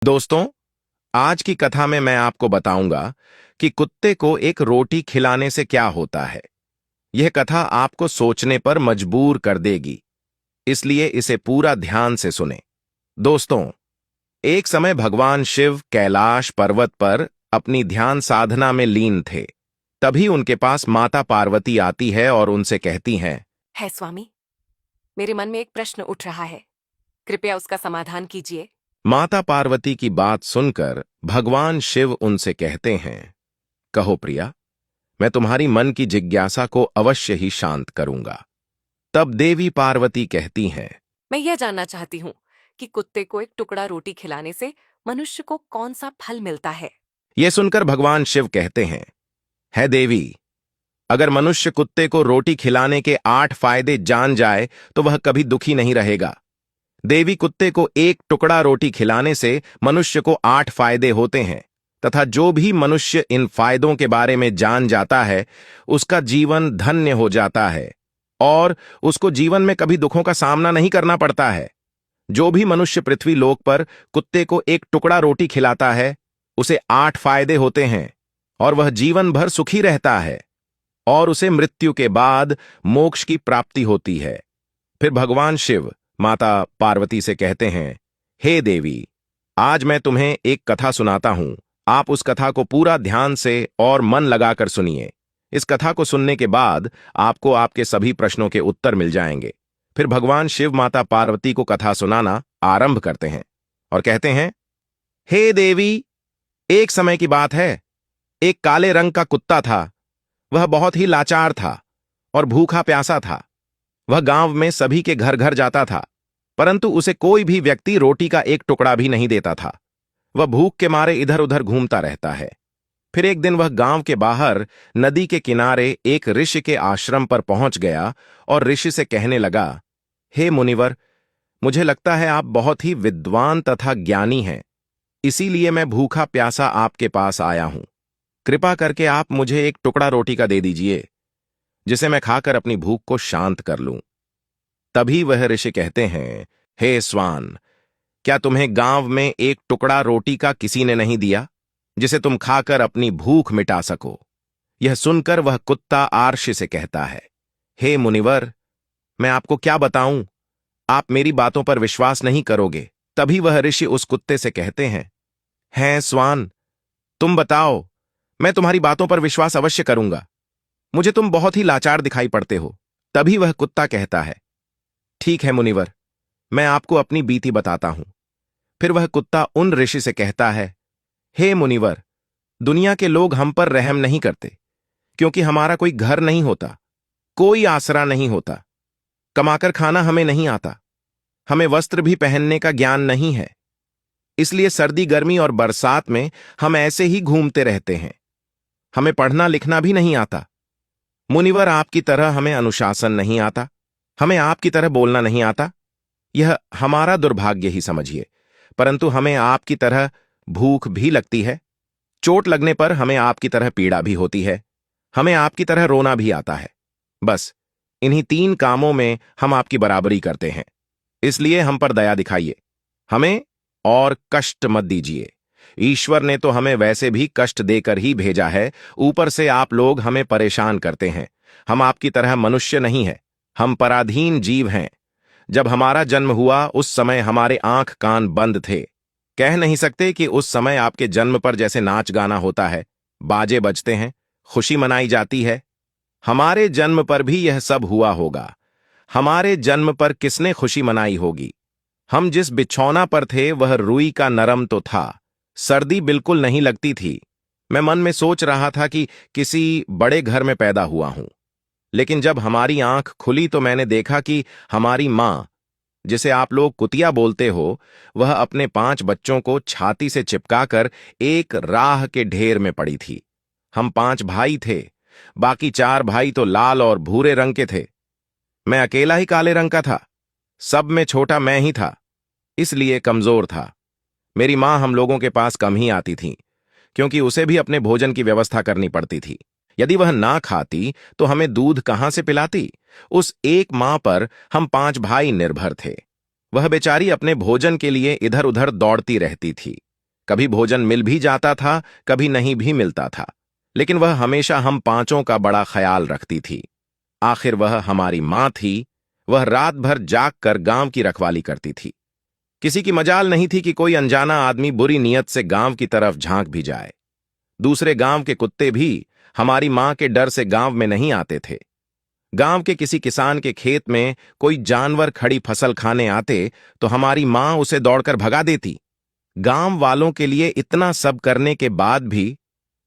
दोस्तों, आज की कथा में मैं आपको बताऊंगा कि कुत्ते को एक रोटी खिलाने से क्या होता है। यह कथा आपको सोचने पर मजबूर कर देगी, इसलिए इसे पूरा ध्यान से सुने। दोस्तों, एक समय भगवान शिव कैलाश पर्वत पर अपनी ध्यान साधना में लीन थे। तभी उनके पास माता पार्वती आती है और उनसे कहती हैं, है स्वामी, मेरे मन में एक प्रश्न उठ रहा है, कृपया उसका समाधान कीजिए। माता पार्वती की बात सुनकर भगवान शिव उनसे कहते हैं, कहो प्रिया, मैं तुम्हारी मन की जिज्ञासा को अवश्य ही शांत करूंगा। तब देवी पार्वती कहती हैं, मैं यह जानना चाहती हूँ कि कुत्ते को एक टुकड़ा रोटी खिलाने से मनुष्य को कौन सा फल मिलता है। यह सुनकर भगवान शिव कहते हैं, है देवी, अगर मनुष्य कुत्ते को रोटी खिलाने के 8 फायदे जान जाए तो वह कभी दुखी नहीं रहेगा। देवी, कुत्ते को एक टुकड़ा रोटी खिलाने से मनुष्य को 8 फायदे होते हैं तथा जो भी मनुष्य इन फायदों के बारे में जान जाता है उसका जीवन धन्य हो जाता है और उसको जीवन में कभी दुखों का सामना नहीं करना पड़ता है। जो भी मनुष्य पृथ्वी लोक पर कुत्ते को एक टुकड़ा रोटी खिलाता है उसे 8 फायदे होते हैं और वह जीवन भर सुखी रहता है और उसे मृत्यु के बाद मोक्ष की प्राप्ति होती है। फिर भगवान शिव माता पार्वती से कहते हैं, हे देवी, आज मैं तुम्हें एक कथा सुनाता हूं। आप उस कथा को पूरा ध्यान से और मन लगाकर सुनिए। इस कथा को सुनने के बाद आपको आपके सभी प्रश्नों के उत्तर मिल जाएंगे। फिर भगवान शिव माता पार्वती को कथा सुनाना आरंभ करते हैं और कहते हैं, हे देवी, एक समय की बात है, एक काले रंग का कुत्ता था। वह बहुत ही लाचार था और भूखा प्यासा था। वह गांव में सभी के घर घर जाता था, परंतु उसे कोई भी व्यक्ति रोटी का एक टुकड़ा भी नहीं देता था। वह भूख के मारे इधर उधर घूमता रहता है। फिर एक दिन वह गांव के बाहर नदी के किनारे एक ऋषि के आश्रम पर पहुंच गया और ऋषि से कहने लगा, हे मुनिवर, मुझे लगता है आप बहुत ही विद्वान तथा ज्ञानी हैं, इसीलिए मैं भूखा प्यासा आपके पास आया हूं। कृपा करके आप मुझे एक टुकड़ा रोटी का दे दीजिए, जिसे मैं खाकर अपनी भूख को शांत कर लूं। तभी वह ऋषि कहते हैं, हे स्वान, क्या तुम्हें गांव में एक टुकड़ा रोटी का किसी ने नहीं दिया जिसे तुम खाकर अपनी भूख मिटा सको? यह सुनकर वह कुत्ता आर्षि से कहता है, हे मुनिवर, मैं आपको क्या बताऊं, आप मेरी बातों पर विश्वास नहीं करोगे। तभी वह ऋषि उस कुत्ते से कहते हैं स्वान, तुम बताओ, मैं तुम्हारी बातों पर विश्वास अवश्य करूंगा। मुझे तुम बहुत ही लाचार दिखाई पड़ते हो। तभी वह कुत्ता कहता है, ठीक है मुनिवर, मैं आपको अपनी बीती बताता हूं। फिर वह कुत्ता उन ऋषि से कहता है, हे मुनिवर, दुनिया के लोग हम पर रहम नहीं करते, क्योंकि हमारा कोई घर नहीं होता, कोई आसरा नहीं होता, कमाकर खाना हमें नहीं आता, हमें वस्त्र भी पहनने का ज्ञान नहीं है। इसलिए सर्दी गर्मी और बरसात में हम ऐसे ही घूमते रहते हैं। हमें पढ़ना लिखना भी नहीं आता। मुनिवर, आपकी तरह हमें अनुशासन नहीं आता, हमें आपकी तरह बोलना नहीं आता। यह हमारा दुर्भाग्य ही समझिए, परंतु हमें आपकी तरह भूख भी लगती है। चोट लगने पर हमें आपकी तरह पीड़ा भी होती है। हमें आपकी तरह रोना भी आता है। बस इन्हीं 3 कामों में हम आपकी बराबरी करते हैं। इसलिए हम पर दया दिखाइए, हमें और कष्ट मत दीजिए। ईश्वर ने तो हमें वैसे भी कष्ट देकर ही भेजा है, ऊपर से आप लोग हमें परेशान करते हैं। हम आपकी तरह मनुष्य नहीं हैं, हम पराधीन जीव हैं। जब हमारा जन्म हुआ उस समय हमारे आंख कान बंद थे। कह नहीं सकते कि उस समय आपके जन्म पर जैसे नाच गाना होता है, बाजे बजते हैं, खुशी मनाई जाती है। हमारे जन्म पर भी यह सब हुआ होगा। हमारे जन्म पर किसने खुशी मनाई होगी? हम जिस बिछौना पर थे वह रुई का नरम तो था, सर्दी बिल्कुल नहीं लगती थी। मैं मन में सोच रहा था कि किसी बड़े घर में पैदा हुआ हूं। लेकिन जब हमारी आंख खुली तो मैंने देखा कि हमारी मां, जिसे आप लोग कुतिया बोलते हो, वह अपने 5 बच्चों को छाती से चिपकाकर एक राह के ढेर में पड़ी थी। हम 5 भाई थे, बाकी 4 भाई तो लाल और भूरे रंग के थे। मैं अकेला ही काले रंग का था। सब में छोटा मैं ही था, इसलिए कमजोर था। मेरी मां हम लोगों के पास कम ही आती थी, क्योंकि उसे भी अपने भोजन की व्यवस्था करनी पड़ती थी। यदि वह ना खाती तो हमें दूध कहां से पिलाती? उस एक मां पर हम 5 भाई निर्भर थे। वह बेचारी अपने भोजन के लिए इधर उधर दौड़ती रहती थी। कभी भोजन मिल भी जाता था, कभी नहीं भी मिलता था, लेकिन वह हमेशा हम पांचों का बड़ा ख्याल रखती थी। आखिर वह हमारी मां थी। वह रात भर जाग कर गांव की रखवाली करती थी। किसी की मजाल नहीं थी कि कोई अनजाना आदमी बुरी नीयत से गांव की तरफ झांक भी जाए। दूसरे गांव के कुत्ते भी हमारी मां के डर से गांव में नहीं आते थे। गांव के किसी किसान के खेत में कोई जानवर खड़ी फसल खाने आते तो हमारी मां उसे दौड़कर भगा देती। गांव वालों के लिए इतना सब करने के बाद भी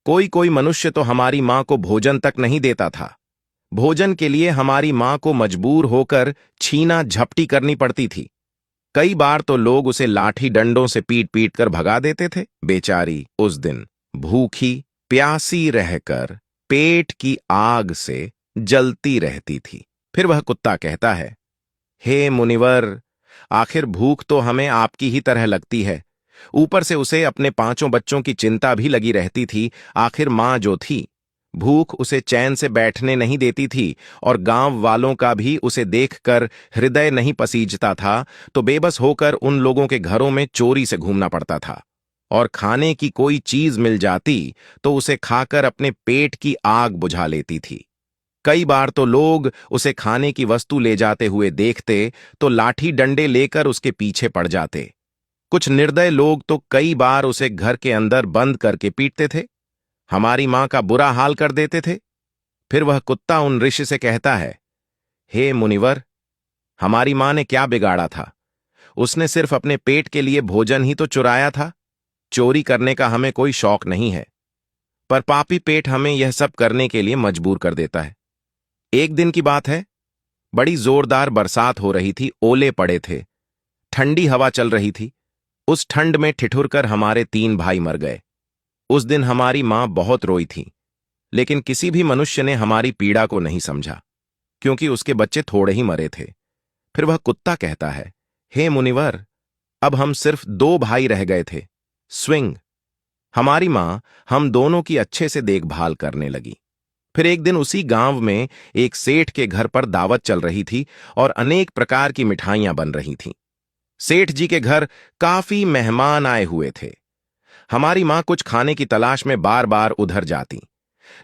कोई कोई मनुष्य तो हमारी मां को भोजन तक नहीं देता था। भोजन के लिए हमारी मां को मजबूर होकर छीना झपटी करनी पड़ती थी। कई बार तो लोग उसे लाठी डंडों से पीट पीट कर भगा देते थे। बेचारी उस दिन भूखी प्यासी रहकर पेट की आग से जलती रहती थी। फिर वह कुत्ता कहता है, हे मुनिवर, आखिर भूख तो हमें आपकी ही तरह लगती है। ऊपर से उसे अपने पांचों बच्चों की चिंता भी लगी रहती थी। आखिर मां जो थी, भूख उसे चैन से बैठने नहीं देती थी और गांव वालों का भी उसे देखकर हृदय नहीं पसीजता था, तो बेबस होकर उन लोगों के घरों में चोरी से घूमना पड़ता था। और खाने की कोई चीज मिल जाती तो उसे खाकर अपने पेट की आग बुझा लेती थी। कई बार तो लोग उसे खाने की वस्तु ले जाते हुए देखते तो लाठी डंडे लेकर उसके पीछे पड़ जाते। कुछ निर्दय लोग तो कई बार उसे घर के अंदर बंद करके पीटते थे, हमारी मां का बुरा हाल कर देते थे। फिर वह कुत्ता उन ऋषि से कहता है, हे मुनिवर, हमारी मां ने क्या बिगाड़ा था? उसने सिर्फ अपने पेट के लिए भोजन ही तो चुराया था। चोरी करने का हमें कोई शौक नहीं है, पर पापी पेट हमें यह सब करने के लिए मजबूर कर देता है। एक दिन की बात है, बड़ी जोरदार बरसात हो रही थी, ओले पड़े थे, ठंडी हवा चल रही थी। उस ठंड में ठिठुरकर हमारे 3 भाई मर गए। उस दिन हमारी मां बहुत रोई थी, लेकिन किसी भी मनुष्य ने हमारी पीड़ा को नहीं समझा, क्योंकि उसके बच्चे थोड़े ही मरे थे। फिर वह कुत्ता कहता है, हे मुनिवर, अब हम सिर्फ 2 भाई रह गए थे। स्विंग। हमारी मां हम दोनों की अच्छे से देखभाल करने लगी। फिर एक दिन उसी गांव में एक सेठ के घर पर दावत चल रही थी और अनेक प्रकार की मिठाइयां बन रही थीं। सेठ जी के घर काफी मेहमान आए हुए थे। हमारी मां कुछ खाने की तलाश में बार बार उधर जाती,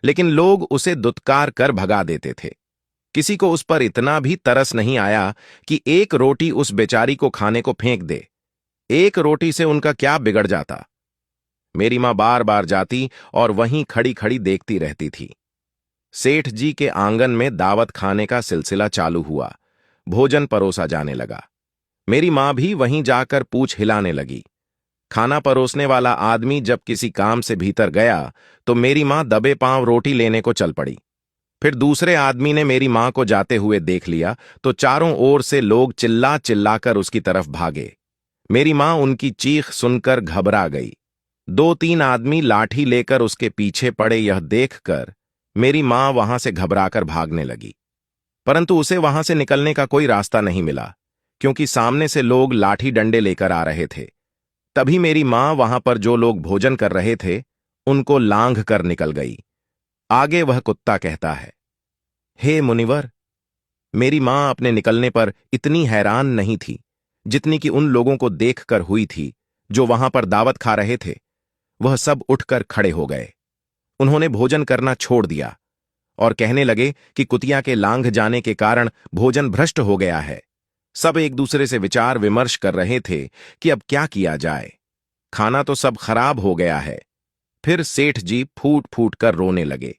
लेकिन लोग उसे दुत्कार कर भगा देते थे। किसी को उस पर इतना भी तरस नहीं आया कि एक रोटी उस बेचारी को खाने को फेंक दे। एक रोटी से उनका क्या बिगड़ जाता? मेरी मां बार बार जाती और वहीं खड़ी खड़ी देखती रहती थी। सेठ जी के आंगन में दावत खाने का सिलसिला चालू हुआ। भोजन परोसा जाने लगा। मेरी मां भी वहीं जाकर पूंछ हिलाने लगी। खाना परोसने वाला आदमी जब किसी काम से भीतर गया तो मेरी मां दबे पांव रोटी लेने को चल पड़ी। फिर दूसरे आदमी ने मेरी मां को जाते हुए देख लिया तो चारों ओर से लोग चिल्ला चिल्लाकर उसकी तरफ भागे। मेरी मां उनकी चीख सुनकर घबरा गई। 2-3 आदमी लाठी लेकर उसके पीछे पड़े, यह देखकर मेरी मां वहां से घबराकर भागने लगी। परंतु उसे वहां से निकलने का कोई रास्ता नहीं मिला, क्योंकि सामने से लोग लाठी डंडे लेकर आ रहे थे। तभी मेरी मां वहां पर जो लोग भोजन कर रहे थे उनको लांघ कर निकल गई। आगे वह कुत्ता कहता है, हे मुनिवर, मेरी मां अपने निकलने पर इतनी हैरान नहीं थी जितनी कि उन लोगों को देखकर हुई थी जो वहां पर दावत खा रहे थे। वह सब उठकर खड़े हो गए। उन्होंने भोजन करना छोड़ दिया और कहने लगे कि कुतिया के लांघ जाने के कारण भोजन भ्रष्ट हो गया है। सब एक दूसरे से विचार विमर्श कर रहे थे कि अब क्या किया जाए। खाना तो सब खराब हो गया है। फिर सेठ जी फूट फूट कर रोने लगे।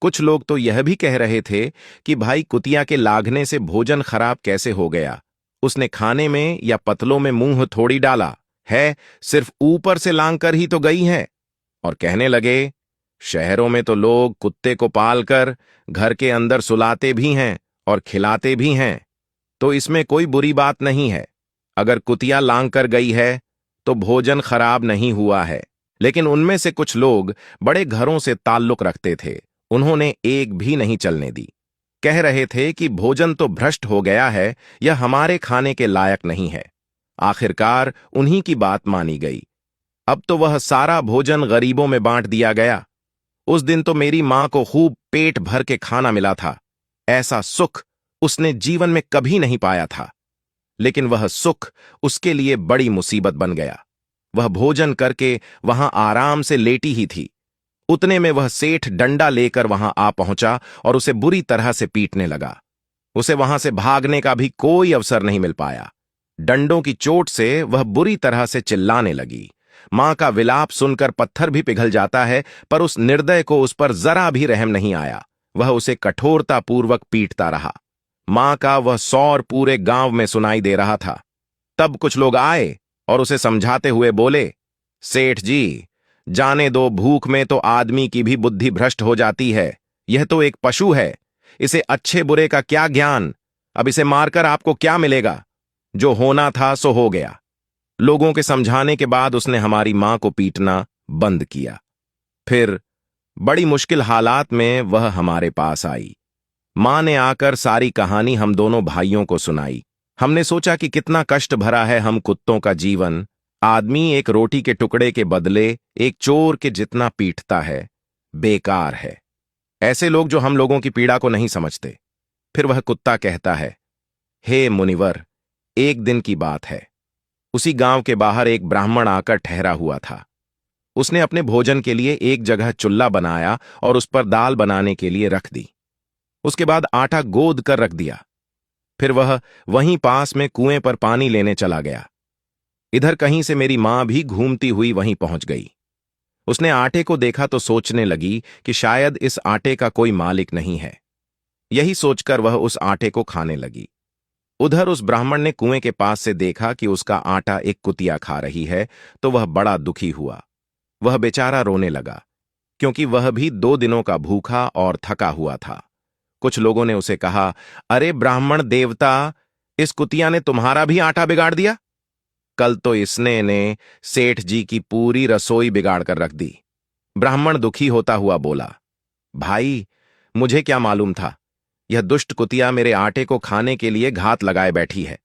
कुछ लोग तो यह भी कह रहे थे कि भाई, कुतिया के लाघने से भोजन खराब कैसे हो गया? उसने खाने में या पतलों में मुंह थोड़ी डाला है, सिर्फ ऊपर से लांघ कर ही तो गई है। और कहने लगे, शहरों में तो लोग कुत्ते को पालकर घर के अंदर सुलाते भी हैं और खिलाते भी हैं, तो इसमें कोई बुरी बात नहीं है। अगर कुतिया लांघ कर गई है तो भोजन खराब नहीं हुआ है। लेकिन उनमें से कुछ लोग बड़े घरों से ताल्लुक रखते थे, उन्होंने एक भी नहीं चलने दी। कह रहे थे कि भोजन तो भ्रष्ट हो गया है, यह हमारे खाने के लायक नहीं है। आखिरकार उन्हीं की बात मानी गई। अब तो वह सारा भोजन गरीबों में बांट दिया गया। उस दिन तो मेरी मां को खूब पेट भर के खाना मिला था। ऐसा सुख उसने जीवन में कभी नहीं पाया था। लेकिन वह सुख उसके लिए बड़ी मुसीबत बन गया। वह भोजन करके वहां आराम से लेटी ही थी। उतने में वह सेठ डंडा लेकर वहां आ पहुंचा और उसे बुरी तरह से पीटने लगा। उसे वहां से भागने का भी कोई अवसर नहीं मिल पाया। डंडों की चोट से वह बुरी तरह से चिल्लाने लगी। मां का विलाप सुनकर पत्थर भी पिघल जाता है, पर उस निर्दय को उस पर जरा भी रहम नहीं आया। वह उसे कठोरतापूर्वक पीटता रहा। मां का वह सौर पूरे गांव में सुनाई दे रहा था। तब कुछ लोग आए और उसे समझाते हुए बोले, सेठ जी, जाने दो, भूख में तो आदमी की भी बुद्धि भ्रष्ट हो जाती है। यह तो एक पशु है, इसे अच्छे बुरे का क्या ज्ञान। अब इसे मारकर आपको क्या मिलेगा? जो होना था सो हो गया। लोगों के समझाने के बाद उसने हमारी मां को पीटना बंद किया। फिर बड़ी मुश्किल हालात में वह हमारे पास आई। मां ने आकर सारी कहानी हम दोनों भाइयों को सुनाई। हमने सोचा कि कितना कष्ट भरा है हम कुत्तों का जीवन। आदमी एक रोटी के टुकड़े के बदले एक चोर के जितना पीटता है, बेकार है। ऐसे लोग जो हम लोगों की पीड़ा को नहीं समझते। फिर वह कुत्ता कहता है, हे मुनिवर, एक दिन की बात है। उसी गांव के बाहर एक ब्राह्मण आकर ठहरा हुआ था। उसने अपने भोजन के लिए एक जगह चुल्ला बनाया और उस पर दाल बनाने के लिए रख दी। उसके बाद आटा गोद कर रख दिया। फिर वह वहीं पास में कुएं पर पानी लेने चला गया। इधर कहीं से मेरी मां भी घूमती हुई वहीं पहुंच गई। उसने आटे को देखा तो सोचने लगी कि शायद इस आटे का कोई मालिक नहीं है। यही सोचकर वह उस आटे को खाने लगी। उधर उस ब्राह्मण ने कुएं के पास से देखा कि उसका आटा एक कुतिया खा रही है, तो वह बड़ा दुखी हुआ। वह बेचारा रोने लगा, क्योंकि वह भी 2 दिनों का भूखा और थका हुआ था। कुछ लोगों ने उसे कहा, अरे ब्राह्मण देवता, इस कुतिया ने तुम्हारा भी आटा बिगाड़ दिया। कल तो इसने ने सेठ जी की पूरी रसोई बिगाड़ कर रख दी। ब्राह्मण दुखी होता हुआ बोला, भाई, मुझे क्या मालूम था, यह दुष्ट कुतिया मेरे आटे को खाने के लिए घात लगाए बैठी है।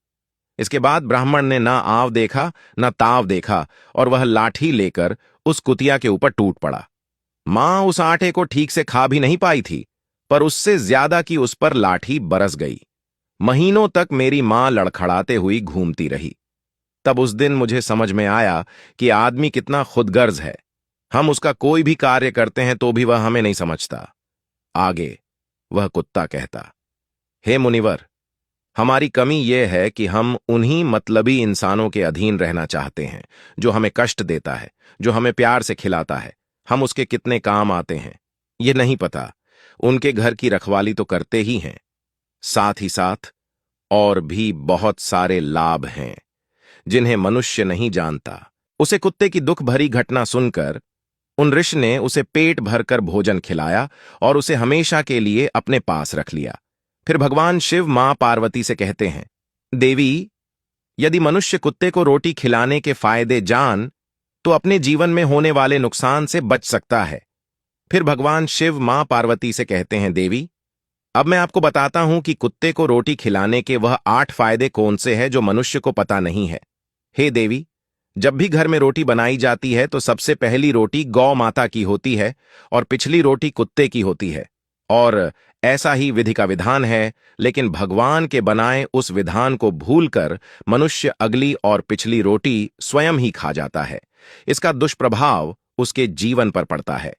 इसके बाद ब्राह्मण ने ना आव देखा ना ताव देखा और वह लाठी लेकर उस कुतिया के ऊपर टूट पड़ा। मां उस आटे को ठीक से खा भी नहीं पाई थी, पर उससे ज्यादा की उस पर लाठी बरस गई। महीनों तक मेरी मां लड़खड़ाते हुई घूमती रही। तब उस दिन मुझे समझ में आया कि आदमी कितना खुदगर्ज है। हम उसका कोई भी कार्य करते हैं तो भी वह हमें नहीं समझता। आगे वह कुत्ता कहता, हे मुनिवर, हमारी कमी यह है कि हम उन्हीं मतलबी इंसानों के अधीन रहना चाहते हैं, जो हमें कष्ट देता है, जो हमें प्यार से खिलाता है। हम उसके कितने काम आते हैं ये नहीं पता। उनके घर की रखवाली तो करते ही हैं, साथ ही साथ और भी बहुत सारे लाभ हैं जिन्हें मनुष्य नहीं जानता। उसे कुत्ते की दुख भरी घटना सुनकर उन ऋषि ने उसे पेट भरकर भोजन खिलाया और उसे हमेशा के लिए अपने पास रख लिया। फिर भगवान शिव मां पार्वती से कहते हैं, देवी, यदि मनुष्य कुत्ते को रोटी खिलाने के फायदे जान तो अपने जीवन में होने वाले नुकसान से बच सकता है। फिर भगवान शिव मां पार्वती से कहते हैं, देवी, अब मैं आपको बताता हूं कि कुत्ते को रोटी खिलाने के वह 8 फायदे कौन से हैं जो मनुष्य को पता नहीं है। हे देवी, जब भी घर में रोटी बनाई जाती है तो सबसे पहली रोटी गौ माता की होती है और पिछली रोटी कुत्ते की होती है। और ऐसा ही विधि का विधान है, लेकिन भगवान के बनाए उस विधान को भूलकर मनुष्य अगली और पिछली रोटी स्वयं ही खा जाता है। इसका दुष्प्रभाव उसके जीवन पर पड़ता है।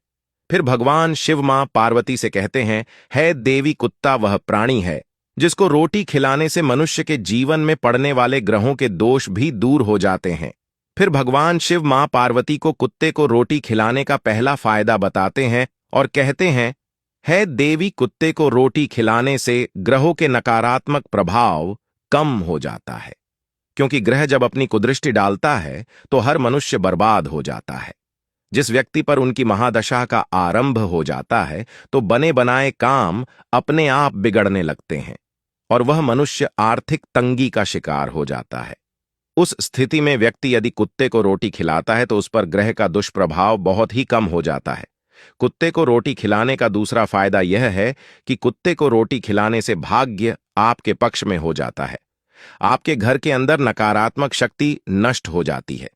फिर भगवान शिव मां पार्वती से कहते हैं, है देवी, कुत्ता वह प्राणी है जिसको रोटी खिलाने से मनुष्य के जीवन में पड़ने वाले ग्रहों के दोष भी दूर हो जाते हैं। फिर भगवान शिव मां पार्वती को कुत्ते को रोटी खिलाने का पहला फायदा बताते हैं और कहते हैं, है देवी, कुत्ते को रोटी खिलाने से ग्रहों के नकारात्मक प्रभाव कम हो जाता है, क्योंकि ग्रह जब अपनी कुदृष्टि डालता है तो हर मनुष्य बर्बाद हो जाता है। जिस व्यक्ति पर उनकी महादशा का आरंभ हो जाता है तो बने बनाए काम अपने आप बिगड़ने लगते हैं और वह मनुष्य आर्थिक तंगी का शिकार हो जाता है। उस स्थिति में व्यक्ति यदि कुत्ते को रोटी खिलाता है तो उस पर ग्रह का दुष्प्रभाव बहुत ही कम हो जाता है। कुत्ते को रोटी खिलाने का दूसरा फायदा यह है कि कुत्ते को रोटी खिलाने से भाग्य आपके पक्ष में हो जाता है। आपके घर के अंदर नकारात्मक शक्ति नष्ट हो जाती है।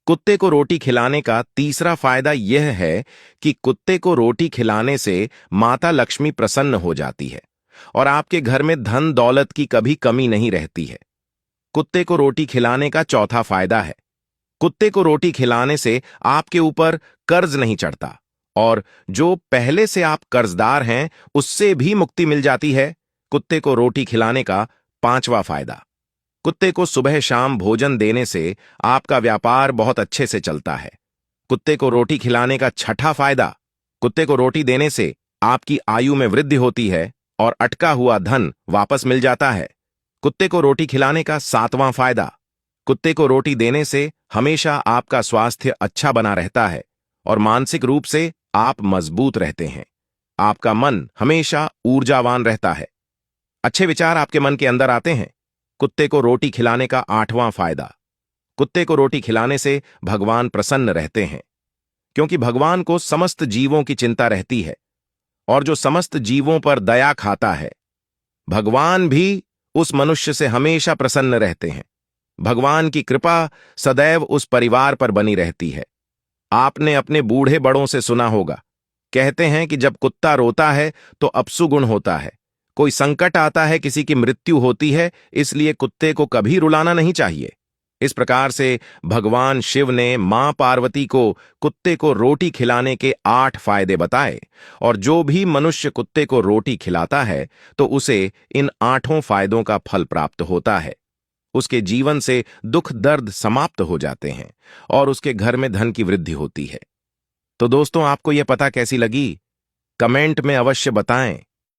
कुत्ते को रोटी खिलाने का तीसरा फायदा यह है कि कुत्ते को रोटी खिलाने से माता लक्ष्मी प्रसन्न हो जाती है और आपके घर में धन दौलत की कभी कमी नहीं रहती है। कुत्ते को रोटी खिलाने का चौथा फायदा है, कुत्ते को रोटी खिलाने से आपके ऊपर कर्ज नहीं चढ़ता और जो पहले से आप कर्जदार हैं उससे भी मुक्ति मिल जाती है। कुत्ते को रोटी खिलाने का 5वां फायदा। कुत्ते को सुबह शाम भोजन देने से आपका व्यापार बहुत अच्छे से चलता है। कुत्ते को रोटी खिलाने का 6ठा फायदा। कुत्ते को रोटी देने से आपकी आयु में वृद्धि होती है और अटका हुआ धन वापस मिल जाता है। कुत्ते को रोटी खिलाने का 7वां फायदा। कुत्ते को रोटी देने से हमेशा आपका स्वास्थ्य अच्छा बना रहता है और मानसिक रूप से आप मजबूत रहते हैं। आपका मन हमेशा ऊर्जावान रहता है। अच्छे विचार आपके मन के अंदर आते हैं। कुत्ते को रोटी खिलाने का 8वां फायदा। कुत्ते को रोटी खिलाने से भगवान प्रसन्न रहते हैं, क्योंकि भगवान को समस्त जीवों की चिंता रहती है और जो समस्त जीवों पर दया खाता है, भगवान भी उस मनुष्य से हमेशा प्रसन्न रहते हैं। भगवान की कृपा सदैव उस परिवार पर बनी रहती है। आपने अपने बूढ़े बड़ों से सुना होगा, कहते हैं कि जब कुत्ता रोता है तो अपशुगुण होता है, कोई संकट आता है, किसी की मृत्यु होती है, इसलिए कुत्ते को कभी रुलाना नहीं चाहिए। इस प्रकार से भगवान शिव ने मां पार्वती को कुत्ते को रोटी खिलाने के 8 फायदे बताए और जो भी मनुष्य कुत्ते को रोटी खिलाता है तो उसे इन 8 फायदों का फल प्राप्त होता है। उसके जीवन से दुख दर्द समाप्त हो जाते हैं और उसके घर में धन की वृद्धि होती है। तो दोस्तों, आपको यह पता कैसी लगी? कमेंट में अवश्य बताएं।